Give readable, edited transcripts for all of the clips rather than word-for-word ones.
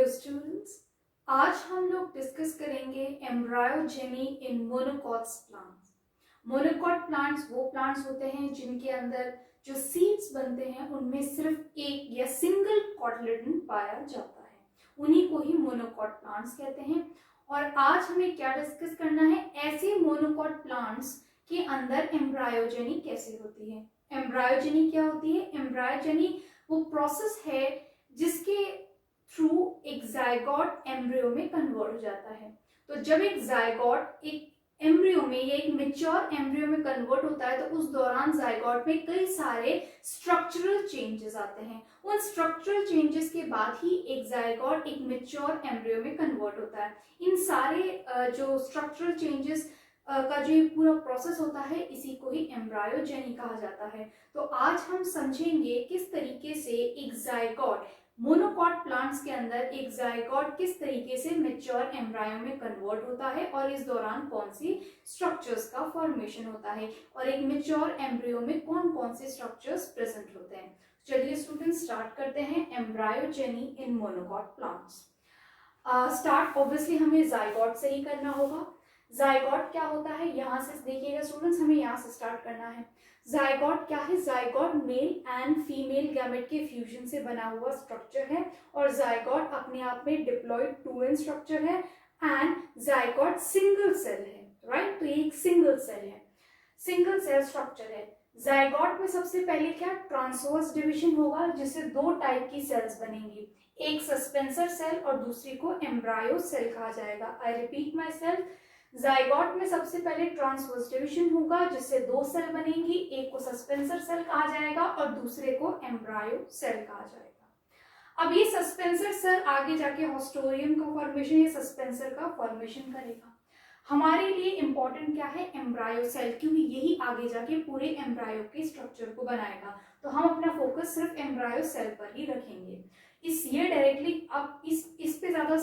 Students, आज हम लोग डिस्कस करेंगे embryogeny in monocots plants. Monocot plants वो प्लांट्स होते हैं जिनके अंदर जो सीड्स बनते हैं उनमें सिर्फ एक या सिंगल कॉटलिडन पाया जाता है, उन्हीं को ही मोनोकॉट प्लांट्स कहते हैं। और आज हमें क्या डिस्कस करना है, ऐसे मोनोकॉट प्लांट्स के अंदर एम्ब्रायोजेनी कैसे होती है। एम्ब्रायोजेनी क्या होती है? एम्ब्रायोजेनी वो प्रोसेस है जिसके थ्रू एक जायगोट एम्ब्रियो में कन्वर्ट हो जाता है। तो जब एक जायगोट एक एम्ब्रियो में या एक मैच्योर एम्ब्रियो में कन्वर्ट होता है तो उस दौरान जायगोट में कई सारे स्ट्रक्चरल चेंजेस आते हैं। उन स्ट्रक्चरल चेंजेस के बाद ही एक जायगोट एक मैच्योर एम्ब्रियो में कन्वर्ट होता है। इन सारे जो स्ट्रक्चरल चेंजेस का जो पूरा प्रोसेस होता है इसी को ही एम्ब्रायोजेनी कहा जाता है। तो आज हम समझेंगे किस तरीके से एक जायगोट मोनोकॉट प्लांट्स के अंदर एक जायगोट किस तरीके से मैच्योर एम्ब्रायो में कन्वर्ट होता है और इस दौरान कौन सी स्ट्रक्चर्स का फॉर्मेशन होता है और एक मैच्योर एम्ब्रियो में कौन कौन से स्ट्रक्चर्स प्रेजेंट होते हैं। चलिए स्टूडेंट्स स्टार्ट करते हैं एम्ब्रायोजेनी इन मोनोकॉट प्लांट्स। स्टार्ट ऑब्वियसली हमें जायगोट से ही करना होगा। जायगोट क्या होता है, यहाँ से देखिएगा स्टूडेंट्स, हमें यहाँ से स्टार्ट करना है। जायगोट क्या है? Zygote male and female gamete के फ्यूजन से बना हुआ स्ट्रक्चर है और जायगोट अपने आप में डिप्लॉयड टू एन स्ट्रक्चर है एंड जायगोट सिंगल सेल है, राइट। तो ये एक सिंगल सेल है, सिंगल सेल स्ट्रक्चर है। जायगोट में सबसे पहले क्या ट्रांसवर्स डिवीजन होगा जिससे दो टाइप की सेल्स बनेंगी, एक सस्पेंसर सेल और दूसरी को एम्ब्रायो सेल कहा जाएगा। आई रिपीट माई सेल्फ, जायगोट में सबसे पहले ट्रांसवर्स डिवीजन होगा जिससे दो सेल बनेंगी, एक को सस्पेंसर सेल कहा जाएगा और दूसरे को एम्ब्रायो सेल कहा जाएगा। अब ये सस्पेंसर सेल आगे जाके हॉस्टोरियम का फॉर्मेशन या सस्पेंसर का फॉर्मेशन करेगा। हमारे लिए इंपॉर्टेंट क्या है? एम्ब्रायो सेल, क्योंकि यही आगे जाके पूरे एम्ब्रायो के स्ट्रक्चर को बनाएगा। तो हम अपना फोकस सिर्फ एम्ब्रायो सेल पर ही रखेंगे। ये डायरेक्टली अब इस पे ज्यादा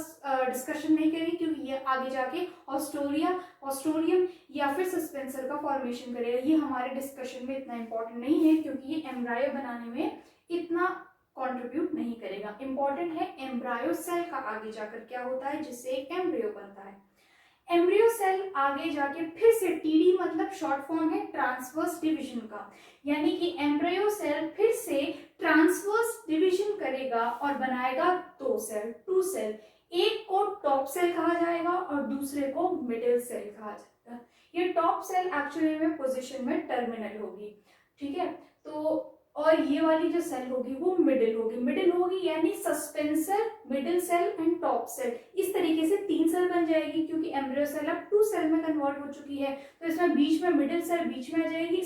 डिस्कशन नहीं करेंगे क्योंकि ये आगे जाके ऑस्ट्रोरियम या फिर सस्पेंसर का फॉर्मेशन करेगा। ये हमारे डिस्कशन में इतना इंपॉर्टेंट नहीं है क्योंकि ये एम्ब्रायो बनाने में इतना कंट्रीब्यूट नहीं करेगा। इंपॉर्टेंट है एम्ब्रायो सेल का आगे जाकर क्या होता है जिससे एक एम्ब्रियो बनता है। एम्ब्रियो सेल आगे जाके फिर से टीडी मतलब शॉर्ट फॉर्म है ट्रांसवर्स डिवीजन का, यानी कि एम्ब्रियो सेल फिर से ट्रांसवर्स डिवीजन करेगा और बनाएगा दो सेल, टू सेल। एक को टॉप सेल कहा जाएगा और दूसरे को मिडिल सेल कहा जाएगा। ये टॉप सेल एक्चुअली में पोजीशन में टर्मिनल होगी, ठीक है। तो और ये वाली जो सेल होगी वो मिडिल होगी यानी suspensor, middle cell and top cell. इस तरीके से तीन सेल बन जाएगी क्योंकि एम्ब्रियो सेल अब टू सेल में कन्वर्ट हो चुकी है। तो इसमें बीच में मिडिल सेल बीच में आ जाएगी,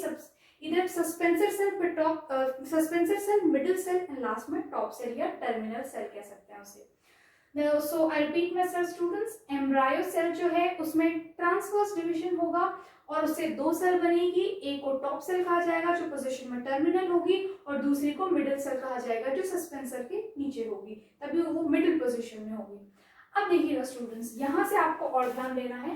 इधर सस्पेंसर सेल फिर top suspensor cell, middle cell and last में टॉप सेल या टर्मिनल सेल कह सकते हैं उसे। So I repeat myself students, embryo cell जो है उसमें ट्रांसवर्स डिवीजन होगा और उससे दो सेल बनेगी, एक को टॉप सेल कहा जाएगा जो पोजीशन में टर्मिनल होगी और दूसरी को मिडिल सेल कहा जाएगा जो सस्पेंसर के नीचे होगी, तभी वो मिडिल पोजीशन में होगी। अब देखिएगा स्टूडेंट्स, यहाँ से आपको और ध्यान देना है,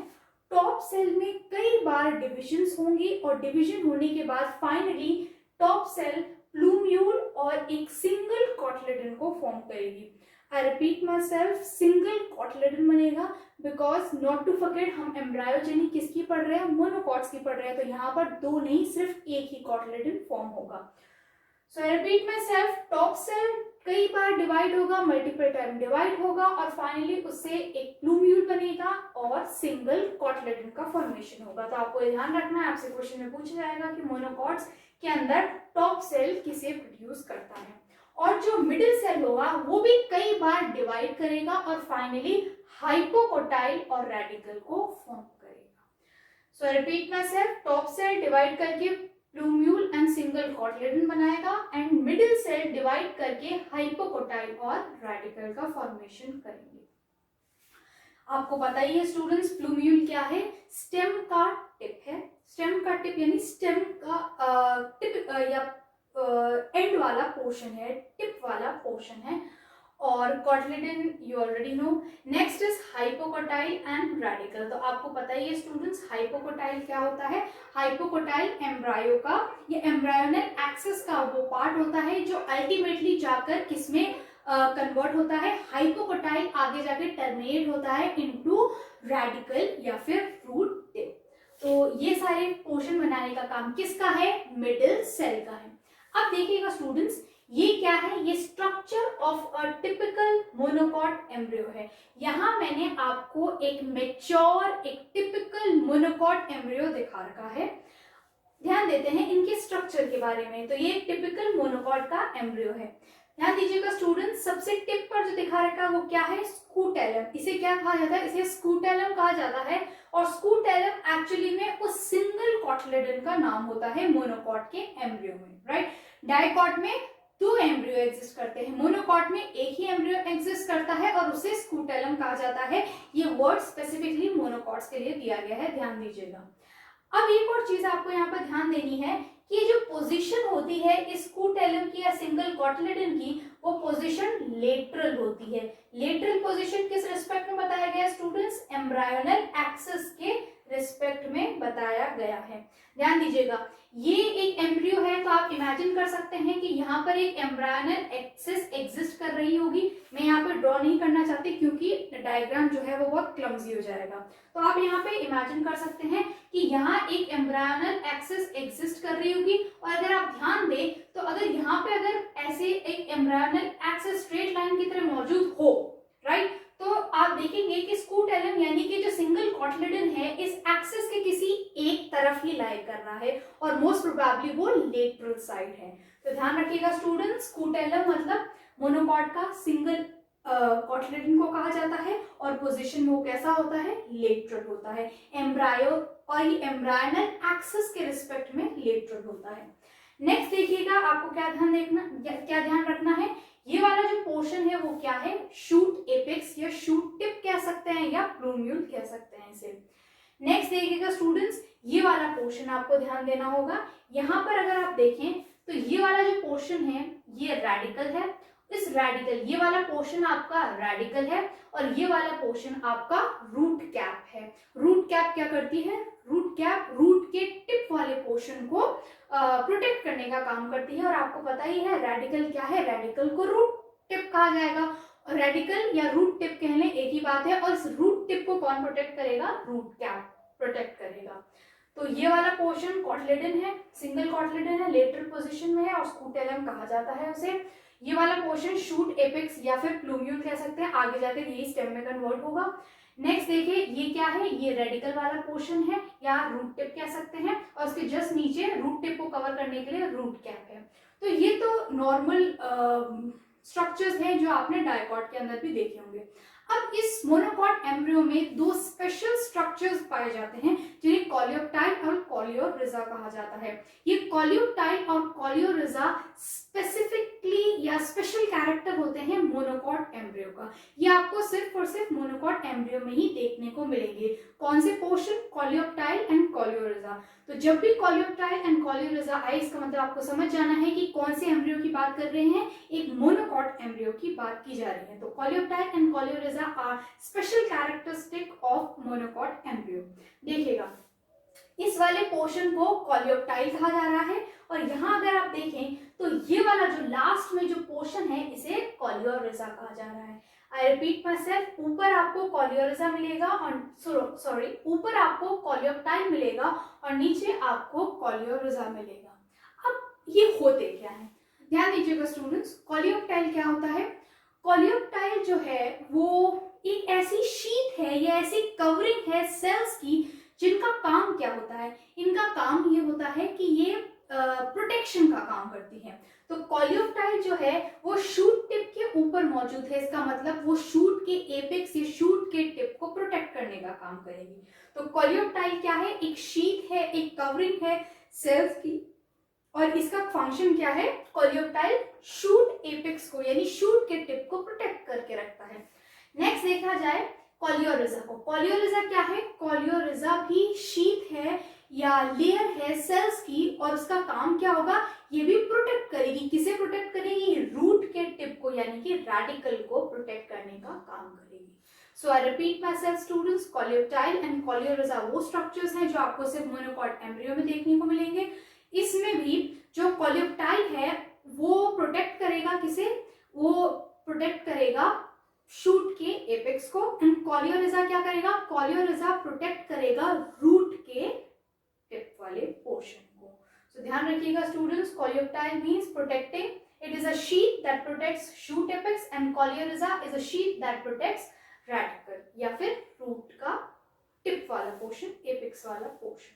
टॉप सेल में कई बार डिविजन्स होंगी और डिवीजन होने के बाद फाइनली टॉप सेल प्लूम्यूल और एक सिंगल कॉटलिडन को फॉर्म करेगी। I repeat myself, single cotyledon बनेगा बिकॉज नॉट टू फॉरगेट हम एम्ब्रायोजेनी किसकी पढ़ रहे हैं? मोनोकॉट्स की पढ़ रहे हैं। तो यहाँ पर दो नहीं सिर्फ एक ही कॉटलिडन फॉर्म होगा। So I repeat myself, top cell कई बार डिवाइड होगा, मल्टीपल टाइम डिवाइड होगा और फाइनली उससे एक प्लूम्यूल बनेगा और सिंगल कॉटलिडन का फॉर्मेशन होगा। तो आपको ध्यान रखना है, आपसे क्वेश्चन में पूछा जाएगा कि मोनोकॉट्स के अंदर टॉप सेल किसे प्रोड्यूस करता है और जो मिडिल सेल होगा वो भी कई बार डिवाइड करेगा और फाइनली हाइपोकोटाइल और रेडिकल को फॉर्म करेगा। So I repeat myself, top cell divide करके प्लूम्यूल एंड सिंगल कॉटलिडन बनाएगा एंड मिडिल सेल डिवाइड करके हाइपोकोटाइल और रेडिकल का फॉर्मेशन करेंगे। आपको पता ही है स्टूडेंट्स, प्लूम्यूल क्या है? स्टेम का टिप है। स्टेम का टिप यानी स्टेम का टिप या एंड वाला पोर्शन है, टिप वाला पोर्शन है। और cotyledon you already know. Next is hypocotyl and radicle. तो आपको पता ही है स्टूडेंट्स, हाइपोकोटाइल क्या होता है? हाइपोकोटाइल एम्ब्रायो का या एम्ब्रायोनल एक्सिस का वो पार्ट होता है जो अल्टीमेटली जाकर किसमें कन्वर्ट होता है, हाइपोकोटाइल आगे जाके टर्मिनेट होता है इनटू रेडिकल या फिर रूट टिप। तो ये सारे पोर्शन बनाने का काम किसका है, मिडिल सेल का है। अब देखिएगा स्टूडेंट्स, ये क्या है, ये structure of a typical monocot embryo है। यहाँ मैंने आपको एक मेच्योर, एक टिपिकल मोनोकॉट एम्ब्रियो दिखा रखा है। ध्यान देते हैं इनके स्ट्रक्चर के बारे में। तो ये टिपिकल मोनोकॉट का एम्ब्रियो है। ध्यान दीजिएगा स्टूडेंट्स, सबसे टिप पर जो दिखा रखा है वो क्या है, स्कूटेलम। इसे क्या कहा जाता है, इसे स्कूटेलम कहा जाता है। और स्कूटेलम एक्चुअली में उस सिंगल कॉटलेडन का नाम होता है मोनोकॉट के एम्ब्रियो में, राइट। डाइकॉट में 2 एम्ब्रियो एग्जिस्ट करते हैं, मोनोकॉट में एक ही एम्ब्रियो एग्जिस्ट करता है और उसे स्कूटेलम कहा जाता है। ये वर्ड स्पेसिफिकली मोनोकॉट्स के लिए दिया गया है, ध्यान दीजिएगा। अब एक और चीज आपको यहाँ पर ध्यान देनी है कि ये जो पोजीशन होती है इस स्कूटेलम की या सिंगल कॉटलेडन की, वो पोजीशन लेटरल होती है। लेटरल पोजीशन किस रिस्पेक्ट में बताया गया स्टूडेंट्स, एम्ब्रायोनल एक्सिस के रिस्पेक्ट में बताया गया है। ध्यान दीजिएगा, ये एक एम्ब्रियो है तो आप इमेजिन कर सकते हैं कि यहाँ पर एक एम्ब्रायोनल एक्सिस एग्जिस्ट कर रही होगी। मैं यहाँ पर ड्रॉ नहीं करना चाहती क्योंकि डायग्राम जो है वो बहुत क्लमजी हो जाएगा। तो आप यहाँ पे इमेजिन कर सकते हैं कि यहाँ एक एम्ब्रायोनल एक्सिस एग्जिस्ट कर रही होगी। और अगर आप ध्यान दें तो अगर यहाँ पे अगर ऐसे एक एम्ब्रायोनल एक्सिस स्ट्रेट लाइन की तरह मौजूद हो, राइट, तो आप देखेंगे कि स्कूटेलम यानी कि जो सिंगल कॉटलेडन है इस एक्सिस के किसी एक तरफ ही लाई कर रहा है और मोस्ट प्रोबेबली वो लेटरल साइड है। तो ध्यान रखिएगा स्टूडेंट्स, स्कूटेलम मतलब मोनोकॉट का सिंगल कॉटलेडन को कहा जाता है और पोजीशन में वो कैसा होता है, लेटरल होता है। एम्ब्रायो और ये एम्ब्रायनल एक्सिस के रिस्पेक्ट में लेटरल होता है। नेक्स्ट देखिएगा, आपको क्या ध्यान रखना है, ये वाला जो पोर्शन है वो क्या है, शूट एपेक्स या शूट टिप कह सकते हैं या प्लूम्यूल कह सकते हैं इसे। नेक्स्ट देखिएगा स्टूडेंट्स, ये वाला पोर्शन आपको ध्यान देना होगा। यहाँ पर अगर आप देखें तो ये वाला जो पोर्शन है ये रेडिकल है। इस रेडिकल, ये वाला पोर्शन आपका रेडिकल है और ये वाला पोर्शन आपका रूट कैप है। रूट कैप क्या करती है, रूट कैप रूट के टिप वाले पोर्शन को प्रोटेक्ट करने का काम करती है। और आपको पता ही है रेडिकल क्या है, रेडिकल को रूट टिप कहा जाएगा। रेडिकल या रूट टिप कह लें एक ही बात है। और इस रूट टिप को कौन प्रोटेक्ट करेगा, रूट कैप प्रोटेक्ट करेगा। तो ये वाला पोर्शन कॉटलेडन है, सिंगल कॉटलेडन है, लेटरल पोजीशन में है और स्कूटेलम कहा जाता है उसे। ये वाला पोर्शन शूट एपेक्स या फिर प्लूम्यूल कह सकते हैं, आगे जाकर यही स्टेम में कन्वर्ट होगा। नेक्स्ट देखिए, ये क्या है, ये रेडिकल वाला पोर्शन है या रूट टिप कह सकते हैं और उसके जस्ट नीचे रूट टिप को कवर करने के लिए रूट कैप है। तो ये तो नॉर्मल स्ट्रक्चर्स हैं जो आपने डायकॉट के अंदर भी देखे होंगे। अब इस मोनोकॉट एम्ब्रियो में 2 स्पेशल स्ट्रक्चर्स पाए जाते हैं जिन्हें कॉलियोप्टाइल और कॉलियोरिजा कहा जाता है। ये कॉलियोप्टाइल और कॉलियोरिजा स्पेसिफिकली या स्पेशल कैरेक्टर होते हैं मोनोकॉट एम्ब्रियो का। ये आपको सिर्फ और सिर्फ मोनोकॉट एम्ब्रियो में ही देखने को मिलेंगे। कौन से पोर्शन, कॉलियोप्टाइल एंड कॉलियोरिजा। तो जब भी कॉलियोप्टाइल एंड कॉलियोरिजा आए इसका मतलब आपको समझ जाना है कि कौन से एम्ब्रियो की बात कर रहे हैं, एक मोनोकॉट एम्ब्रियो की बात की जा रही है। तो coleoptile and coleorhiza are special characteristic of monocot embryo. देखिएगा, इस वाले पोर्शन को कॉलियोप्टाइल कहा जा रहा है और यहाँ अगर आप देखें तो ये वाला जो लास्ट में जो पोर्शन है इसे कॉलियोरिजा कहा जा रहा है। आई रिपीट माई सेल्फ, ऊपर आपको कॉलियोरिजा मिलेगा और ऊपर आपको कॉलियोप्टाइल मिलेगा और नीचे आपको कॉलियोरिजा मिलेगा। अब ये होते क्या है, ध्यान दीजिएगा स्टूडेंट्स। कॉलियोप्टाइल क्या होता है, कॉलियोप्टाइल जो है वो एक ऐसी शीट है या ऐसी कवरिंग है सेल्स की जिनका काम क्या होता है, इनका काम ये होता है कि ये प्रोटेक्शन का काम करती है। तो कॉलियोप्टाइल जो है वो शूट टिप के ऊपर मौजूद है, इसका मतलब वो शूट के एपेक्स या शूट के टिप को प्रोटेक्ट करने का काम करेगी। तो कॉलियोप्टाइल क्या है, एक शीट है, एक कवरिंग है सेल्स की और इसका फंक्शन क्या है, कॉलियोप्टाइल शूट एपेक्स को यानी शूट के टिप को प्रोटेक्ट करके रखता है। नेक्स्ट देखा जाए कॉलियोरिजा को। कॉलियोरिजा क्या है, कॉलियोरिजा भी शीट है या लेयर है सेल्स की और उसका काम क्या होगा, ये भी प्रोटेक्ट करेगी। किसे प्रोटेक्ट करेगी, रूट के टिप को यानी कि रेडिकल को प्रोटेक्ट करने का काम करेगी। So I repeat myself students, coleoptile and coleorhiza वो स्ट्रक्चर्स हैं जो आपको सिर्फ मोनोकॉट एम्ब्रियो में देखने को मिलेंगे। इसमें भी जो कॉलियोप्टाइल है वो प्रोटेक्ट करेगा किसे, वो प्रोटेक्ट करेगा शूट के एपेक्स को, एंड कोलियोरिजा क्या करेगा, कोलियोरिजा प्रोटेक्ट करेगा रूट के टिप वाले पोर्शन को। तो ध्यान रखिएगा students, coleoptile means protecting, it is a sheet that protects shoot apex, and coleorhiza is a sheet that protects radicle या फिर रूट का टिप वाला पोर्शन, एपेक्स वाला पोर्शन।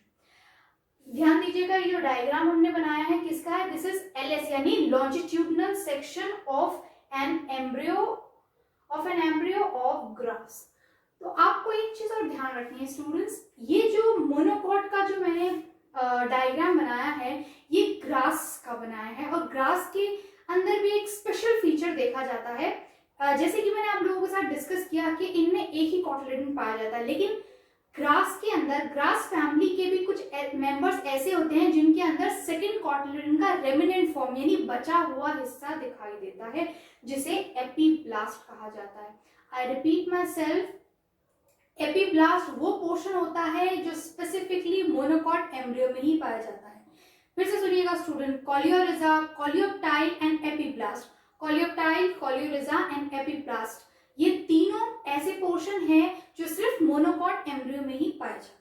ध्यान दीजिएगा ये जो डायग्राम हमने बनाया है किसका है, दिस इज एलएस यानी longitudinal section of an embryo of grass. तो आपको एक चीज और ध्यान रखनी है स्टूडेंट्स, ये जो मोनोकॉट का जो मैंने डायग्राम बनाया है ये ग्रास का बनाया है, और ग्रास के अंदर भी एक स्पेशल फीचर देखा जाता है। जैसे कि मैंने आप लोगों के साथ डिस्कस किया कि इनमें एक ही कॉटिलेडन पाया जाता है, लेकिन ग्रास के अंदर ग्रास फैमिली के भी कुछ मेंबर्स ऐसे होते हैं जिनके अंदर सेकंड कॉटिलेडन का रेमिनेंट फॉर्म यानी बचा हुआ हिस्सा दिखाई देता है, जिसे एपीब्लास्ट कहा जाता है। आई रिपीट माई सेल्फ, एपीब्लास्ट वो पोर्शन होता है जो स्पेसिफिकली मोनोकॉट एम्ब्रियो में ही पाया जाता है। फिर से सुनिएगा student, coleorhiza, coleoptile and epiblast, coleoptile, coleorhiza and epiblast, ये तीनों ऐसे पोर्शन हैं जो सिर्फ मोनोकॉट एम्ब्रियो में ही पाए जाते हैं,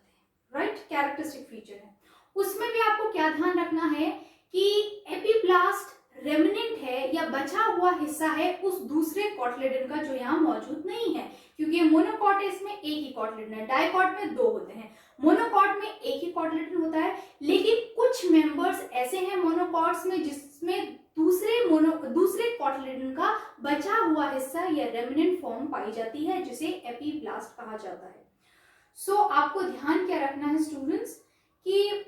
राइट, कैरेक्टरिस्टिक फीचर है। उसमें भी आपको क्या ध्यान रखना है कि एपीब्लास्ट रेमिनेंट है या बचा हुआ हिस्सा है उस दूसरे कॉटिलेडन का जो यहाँ मौजूद नहीं है, क्योंकि मोनोकॉट इसमें एक ही कॉटिलेडन है, डाइकॉट में दो होते हैं, मोनोकॉट में एक ही कॉटिलेडन होता है, लेकिन कुछ मेंबर्स ऐसे हैं मोनोकॉट्स में जिसमें दूसरे कॉटिलेडन का बचा हुआ हिस्सा या रेमिनेंट फॉर्म पाई जाती है, जिसे एपीब्लास्ट कहा जाता है। सो आपको ध्यान क्या रखना है स्टूडेंट्स कि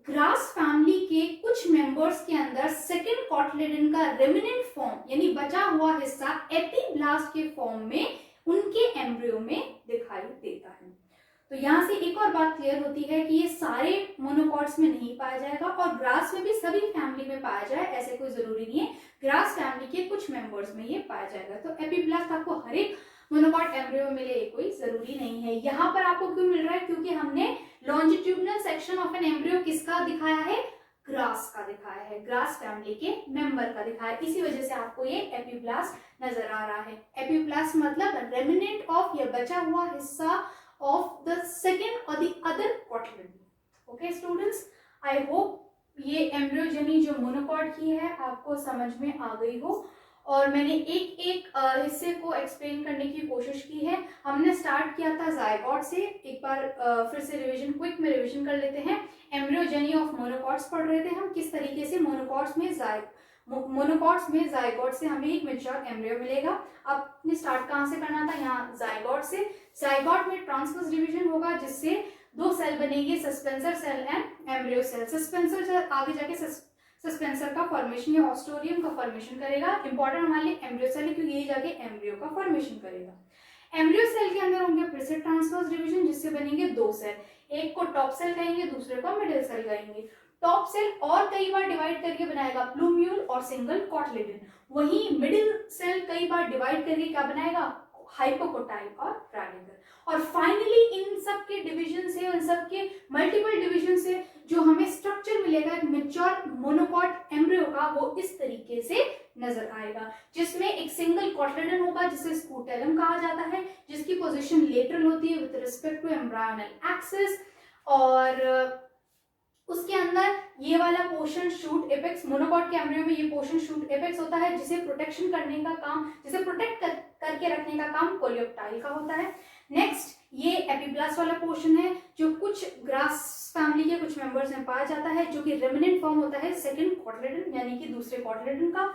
ग्रास फैमिली के कुछ मेंबर्स के अंदर सेकंड कॉटिलेडन का रेमिनेंट फॉर्म यानी बचा हुआ हिस्सा एपीब्लास्ट के फॉर्म में उनके एम्ब्रियो में दिखाई देता है। तो यहाँ से एक और बात क्लियर होती है कि ये सारे मोनोकॉट्स में नहीं पाया जाएगा, और ग्रास में भी सभी फैमिली में पाया जाए ऐसे कोई जरूरी नहीं है, ग्रास फैमिली के कुछ मेंबर्स में ये पाया जाएगा। तो एपीब्लास्ट आपको हर एक मोनोकॉट एम्ब्रियो में मिले कोई जरूरी नहीं है। यहाँ पर आपको क्यों मिल रहा है, क्योंकि हमने longitudinal section of an embryo किसका दिखाया है, ग्रास का दिखाया है, ग्रास फैमिली के मेंबर का दिखाया है, इसी वजह से आपको ये एपीब्लास्ट नजर आ रहा है। एपीब्लास्ट मतलब रेमिनेंट ऑफ या बचा हुआ हिस्सा of the second or the other cotyledon. Okay students, I hope ये एम्ब्रियोजेनी जो मोनोकॉट की है आपको समझ में आ गई हो, और मैंने एक एक हिस्से को एक्सप्लेन करने की कोशिश की है। हमने स्टार्ट किया था जायगोट से, एक बार फिर से रिवीजन, क्विक में रिवीजन कर लेते हैं। एम्ब्रियोजेनी ऑफ मोनोकॉट्स पढ़ रहे थे हम, किस तरीके से मोनोकॉट्स में जायगोट से हमें एक मैच्योर एम्ब्रियो मिलेगा। आपने स्टार्ट कहाँ से करना था, यहाँ जायगोट से। जायगोट में ट्रांसवर्स डिवीजन होगा जिससे दो सेल बनेंगे, suspensor cell and embryo cell. Suspensor cell आगे जाके सस्पेंसर का फॉर्मेशन या ऑस्टोरियम का फॉर्मेशन करेगा। इंपॉर्टेंट हमारे लिए एम्ब्रियो सेल है क्योंकि यही जाके एम्ब्रियो का फॉर्मेशन करेगा। एम्ब्रियो सेल के अंदर होंगे फिर से ट्रांसवर्स डिवीजन जिससे बनेंगे दो सेल, एक को टॉप सेल कहेंगे, दूसरे को मिडिल सेल कहेंगे। टॉप सेल और कई बार डिवाइड करके बनाएगा प्लूम्यूल और सिंगल कॉटिलेडन, वहीं मिडिल सेल कई बार डिवाइड करके क्या बनाएगा, हाइपोकोटाइल और रेडिकल। और फाइनली इन सब के डिवीजन से, इन सब के मल्टीपल डिवीजन से जो हमें स्ट्रक्चर मिलेगा मैच्योर मोनोकॉट एम्ब्रियो का, वो इस तरीके से नजर आएगा, जिसमें एक सिंगल कॉटिलेडन होगा जिसे स्कूटेलम कहा जाता है, जिसकी पोजीशन लेटरल होती है विद रिस्पेक्ट टू एम्ब्रायोनल एक्सिस, और उसके अंदर ये वाला पोर्शन शूट एपेक्स, मोनोकॉट के एम्ब्रियो में ये पोर्शन शूट एपेक्स होता है, जिसे प्रोटेक्शन करने का काम, जिसे प्रोटेक्ट करके रखने का काम कोलियोप्टाइल का होता है। नेक्स्ट ये एपीब्लास्ट वाला पोर्शन है जो कुछ ग्रास फैमिली के कुछ मेंबर्स में पाया जाता है, जो कि रेमिनेंट फॉर्म होता है सेकंड कॉटिलेडन यानी कि दूसरे कॉटिलेडन का।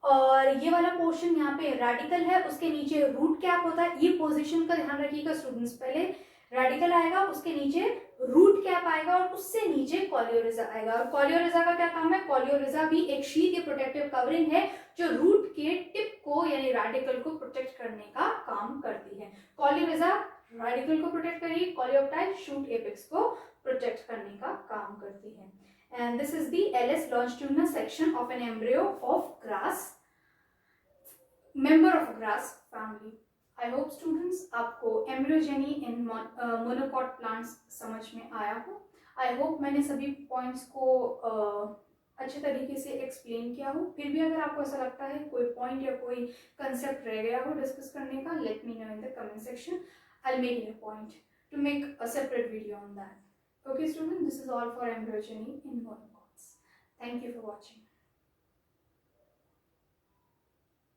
और ये वाला पोर्शन यहाँ पे रेडिकल है, उसके नीचे रूट कैप होता है। ये पोजीशन का ध्यान रखिएगा स्टूडेंट्स, पहले रेडिकल आएगा, उसके नीचे रूट कैप आएगा और उससे नीचे कोलियोरिजा आएगा। और कोलियोरिजा का क्या काम है, कोलियोरिजा भी एक शीट या प्रोटेक्टिव कवरिंग है जो रूट के टिप को यानी रेडिकल को प्रोटेक्ट करने का काम करती है। कोलियोरिजा रेडिकल को प्रोटेक्ट करेगी, कोलियोप्टाइल शूट एपेक्स को प्रोटेक्ट करने का काम करती है। And this is the LS longitudinal section of an embryo of grass, member of grass family. I hope students आपको एम्ब्रियोजेनी इन मोनोकॉट प्लांट्स समझ में आया हो। आई होप मैंने सभी पॉइंट्स को अच्छे तरीके से एक्सप्लेन किया हो। फिर भी अगर आपको ऐसा लगता है कोई पॉइंट या कोई कंसेप्ट रह गया हो डिस्कस करने का, let me know in the comment section. I'll make it a point to make a separate video on that. Okay students, this is all for embryogeny in monocots. Thank you for watching.